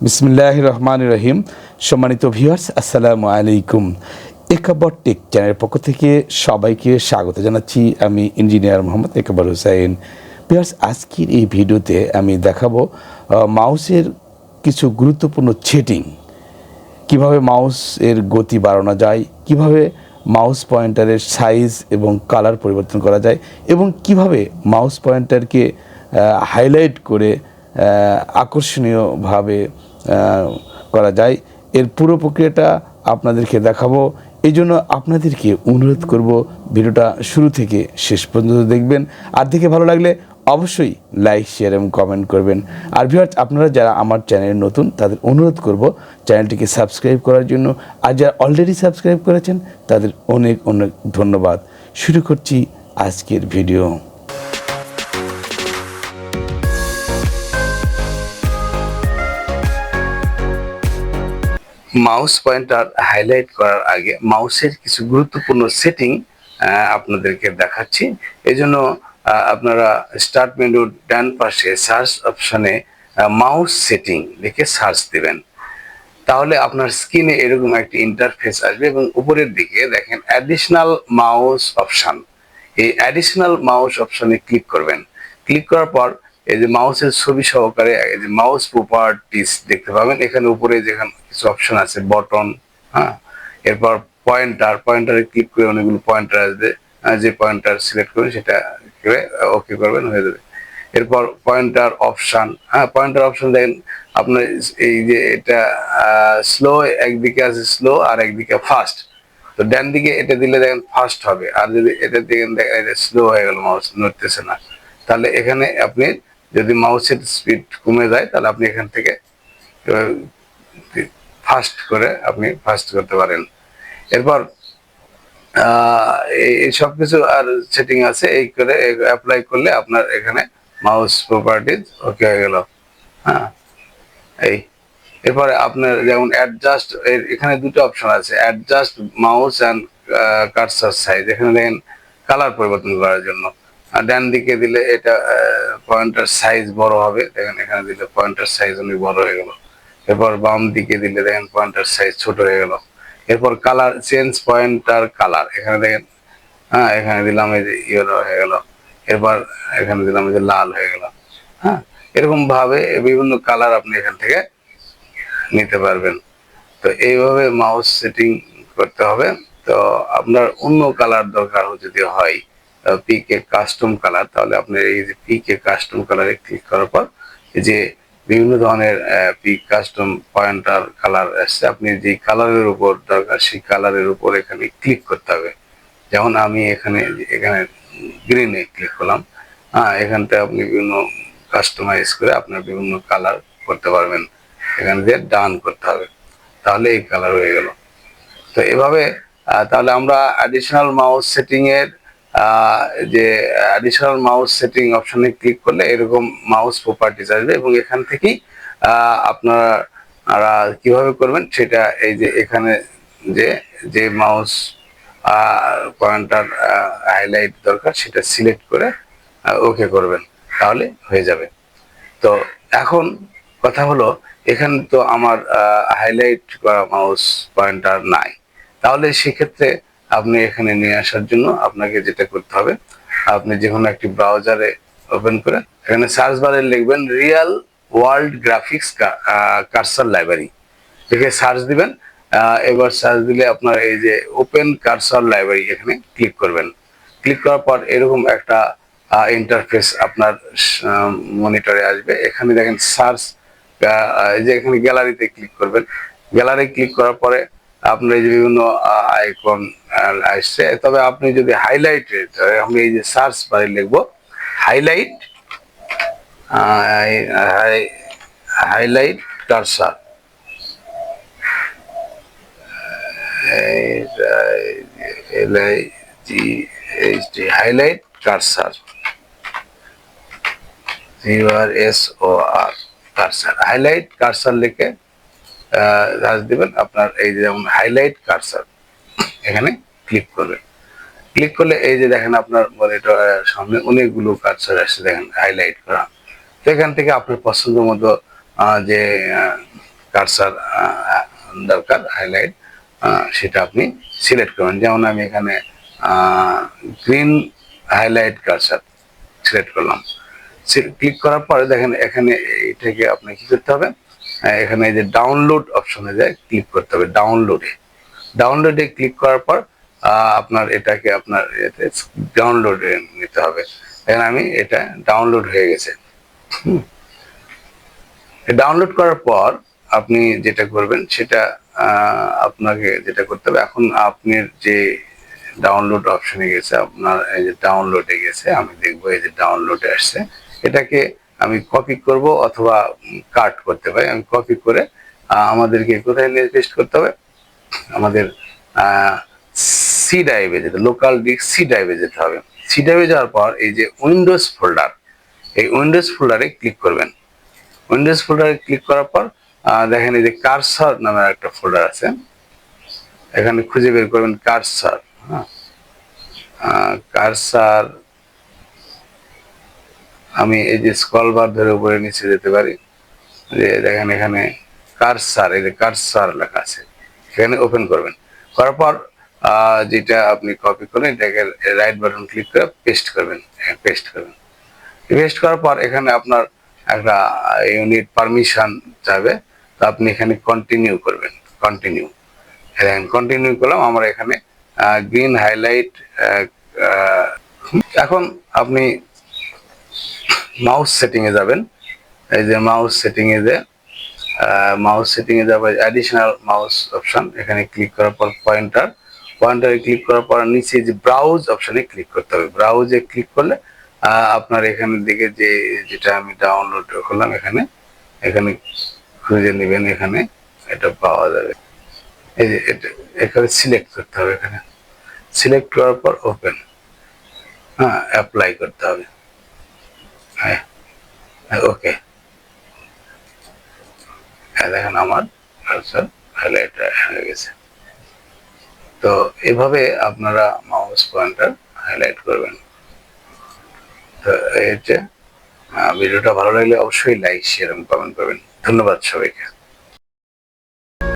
বিসমিল্লাহির রহমানির রহিম। সম্মানিত ভিউয়ার্স, আসসালামু আলাইকুম। একাবর টেক চ্যানেলের পক্ষ থেকে সবাইকে স্বাগত জানাচ্ছি। আমি ইঞ্জিনিয়ার মোহাম্মদ একাবর হোসেন। ভিউয়ার্স, আজকের এই ভিডিওতে আমি দেখাবো মাউসের কিছু গুরুত্বপূর্ণ সেটিং, কিভাবে মাউসের গতি বাড়ানো যায়, কিভাবে মাউস পয়েন্টারের সাইজ এবং কালার পরিবর্তন করা যায়, এবং কিভাবে মাউস পয়েন্টারকে হাইলাইট করে আকর্ষণীয়ভাবে করা যায়। এর পুরো প্রক্রিয়াটা আপনাদেরকে দেখাবো। এই জন্য আপনাদেরকে অনুরোধ করব ভিডিওটা শুরু থেকে শেষ পর্যন্ত দেখবেন। আর দেখে ভালো লাগলে অবশ্যই লাইক, শেয়ার এবং কমেন্ট করবেন। আর ভিউয়ার্স, আপনারা যারা আমার চ্যানেলে নতুন তাদের অনুরোধ করব চ্যানেলটিকে সাবস্ক্রাইব করার জন্য। আর যারা অলরেডি সাবস্ক্রাইব করেছেন তাদের অনেক অনেক ধন্যবাদ। শুরু করছি আজকের ভিডিও। মাউস পয়েন্টার হাইলাইট করার আগে মাউসের কিছু গুরুত্বপূর্ণ সেটিং আপনাদেরকে দেখাচ্ছি। এই জন্য আপনারা স্টার্ট মেনুর ডান পাশে সার্চ অপশনে মাউস সেটিং লিখে সার্চ দিবেন। তাহলে আপনার স্ক্রিনে এরকম একটি ইন্টারফেস আসবে এবং উপরের দিকে দেখেন অ্যাডিশনাল মাউস অপশন। এই অ্যাডিশনাল মাউস অপশনে ক্লিক করবেন। ক্লিক করার পর এই যে মাউসের ছবি সহকারে এই যে মাউস প্রপার্টিস দেখতে পাবেন। এখানে উপরে যেখানে কিছু অপশন আছে, বটন, হ্যাঁ, এরপর পয়েন্টারে ক্লিক করে অনেকগুলো পয়েন্টার আসবে। যে পয়েন্টার সিলেক্ট করবেন সেটা ওকে করবেন, হয়ে যাবে। এরপর পয়েন্টার অপশন, হ্যাঁ, পয়েন্টার অপশন দেখেন আপনার এই যে এটা স্লো, একদিকে আছে স্লো আর একদিকে ফাস্ট। তো ডান দিকে এটা দিলে দেখেন ফাস্ট হবে, আর যদি এটা দিকে দেখেন স্লো হয়ে গেল, মাউস নড়তেছে না। তাহলে এখানে আপনি যদি মাউসের স্পিড কমে যায় তাহলে আপনি এখান থেকে ফাস্ট করে আপনি ফাস্ট করতে পারেন। এরপর এই সব কিছু আর সেটিং আছে, এই করে অ্যাপ্লাই করলে আপনার এখানে মাউস প্রপার্টিজ ওকে হয়ে গেল। হ্যাঁ, এই এরপরে আপনার যেমন অ্যাডজাস্ট, এখানে দুটো অপশন আছে, adjust mouse and cursor size. এখানে দেখেন কালার পরিবর্তন করার জন্য ডান দিকে দিলে এটা পয়েন্টার সাইজ বড় হবে, দেখেন এখানে দিলে পয়েন্টার সাইজ অনেক বড় হয়ে গেল। এরপর বাম দিকে দিলে দেখেন পয়েন্টার সাইজ ছোট হয়ে গেল। এরপর কালার চেঞ্জ পয়েন্টার কালার, এখানে দেখেন, হ্যাঁ, এখানে দিলাম এই যে ইয়েলো হয়ে গেল। এরপর এখানে দিলাম এই যে লাল হয়ে গেল। হ্যাঁ, এরকম ভাবে বিভিন্ন কালার আপনি এখান থেকে নিতে পারবেন। তো এইভাবে মাউস সেটিং করতে হবে। তো আপনার অন্য কালার দরকার যদি হয়, পিকে কাস্টম কালার, তাহলে আপনি এই যে পিকে কাস্টম কালারে ক্লিক করার পর এই যে বিভিন্ন ধরনের পিক কাস্টম পয়েন্টার কালার আসছে, আপনি যে কালারের উপর দরকার সেই কালারের উপর এখানে ক্লিক করতে হবে। যেমন আমি এখানে গ্রিনে ক্লিক করলাম। হ্যাঁ, এখানটা আপনি বিভিন্ন কাস্টমাইজ করে আপনার বিভিন্ন কালার করতে পারবেন। এখানে দিয়ে ডান করতে হবে, তাহলে এই কালার হয়ে গেল। তো এভাবে তাহলে আমরা অ্যাডিশনাল মাউস সেটিং এর যে অ্যাডিশনাল মাউস সেটিং অপশনে ক্লিক করলে এরকম মাউস প্রপার্টিজ আসবে এবং এখান থেকেই আপনারা কিভাবে করবেন সেটা এই যে এখানে যে যে মাউস পয়েন্টার হাইলাইট দরকার সেটা সিলেক্ট করে ওকে করবেন, তাহলে হয়ে যাবে। তো এখন কথা হলো, এখানে তো আমার হাইলাইট করা মাউস পয়েন্টার নাই, তাহলে সেক্ষেত্রে আপনি এখানে নিয়ে আসার জন্য আপনাকে যেটা করতে হবে, আপনি যে কোনো একটি ব্রাউজারে ওপেন করে এখানে সার্চ বারে লিখবেন real world graphics cursor library, লিখে সার্চ দিবেন। এবার সার্চ দিলে আপনার এই যে ওপেন কার্সার লাইব্রেরি এখানে ক্লিক করবেন। ক্লিক করার পর এরকম একটা ইন্টারফেস আপনার মনিটরে আসবে। এখানে দেখেন সার্চ, যে এখানে গ্যালারিতে ক্লিক করবেন। গ্যালারি ক্লিক করার পরে আপনার এই যে বিভিন্ন আইকন আসছে, তবে আপনি যদি হাইলাইট, আমি এই যে সার্চ বারে লিখবো highlight, highlight cursor, highlight cursor, CURSOR cursor, highlight cursor লিখে সার্চ দিবেন। আপনার এই যে যেমন হাইলাইট কার্সার এখানে ক্লিক করবেন। ক্লিক করলে এই যে দেখেন আপনার মনিটরের সামনে অনেকগুলো কার্সার আসছে, দেখেন হাইলাইট করা। তো এখান থেকে আপনার পছন্দ মতো যে কার্সার দরকার হাইলাইট, সেটা আপনি সিলেক্ট করবেন। যেমন আমি এখানে গ্রিন হাইলাইট কার্সার সিলেক্ট করলাম। ক্লিক করার পরে দেখেন এখানে এটাকে আপনি কি করতে হবে, এখানে যে ডাউনলোড অপশনে যায় ক্লিক করতে হবে। ডাউনলোডে ক্লিক করার পর আপনার এটাকে আপনার ডাউনলোডে নিতে হবে। এখন আমি এটা ডাউনলোড হয়ে গেছে। ডাউনলোড করার পর আপনি যেটা করবেন সেটা আপনাকে যেটা করতে হবে, এখন আপনার যে ডাউনলোড অপশনে গেছে, আপনার এই যে ডাউনলোডে গেছে, আমি দেখবো এই যে ডাউনলোডে আসছে, এটাকে আমি কপি করব অথবা কাট করতে পারি। আমি কপি করে আমাদেরকে কোথায় নিয়ে পেস্ট করতে হবে, আমাদের সি ড্রাইভে যেতে, লোকাল ডিস্ক সি ড্রাইভে যেতে হবে। সি ড্রাইভে যাওয়ার পর এই যে উইন্ডোজ ফোল্ডার, এই উইন্ডোজ ফোল্ডারে ক্লিক করবেন। উইন্ডোজ ফোল্ডারে ক্লিক করার পর দেখেন এই যে কার্সার নামের একটা ফোল্ডার আছে, এখানে খুঁজে বের করবেন কার্সার। কার্সার আমি এই যে স্ক্রল বার ধরে উপরে নিচে যেতে পারি, যে দেখেন এখানে কার্সার, এই যে কার্সার লেখা আছে, এখানে ওপেন করবেন। করার পর যেটা আপনি কপি করেন এটাকে রাইট বাটন ক্লিক করে পেস্ট করবেন। পেস্ট করার পর এখানে আপনার একটা ইউনিট পারমিশন চাইবে, তো আপনি এখানে কন্টিনিউ করবেন। কন্টিনিউ করলাম। আমরা এখানে গ্রিন হাইলাইট। এখন আপনি মাউস সেটিং এ যাবেন। এই যে মাউস সেটিং এ যাবে অ্যাডিশনাল মাউস অপশন, এখানে ক্লিক করার পর পয়েন্টারে ক্লিক করার পর নিচে যে ব্রাউজ অপশনে ক্লিক করতে হবে। ব্রাউজে ক্লিক করলে আপনার এখানের দিকে যেটা আমি ডাউনলোড করলাম এখানে খুঁজে নেবেন, এখানে এটা পাওয়া যাবে। এই যে এটা এখানে সিলেক্ট করতে হবে, এখানে সিলেক্ট করার পর ওপেন, অ্যাপ্লাই করতে হবে। হ্যাঁ, ওকে। দেখেন আমার কার্সর হাইলাইট হয়ে গেছে। তো এভাবে আপনারা মাউস পয়েন্টার হাইলাইট করবেন। তো এই হচ্ছে ভিডিওটা ভালো লাগলে অবশ্যই লাইক, শেয়ার এবং কমেন্ট করবেন। ধন্যবাদ সবাইকে।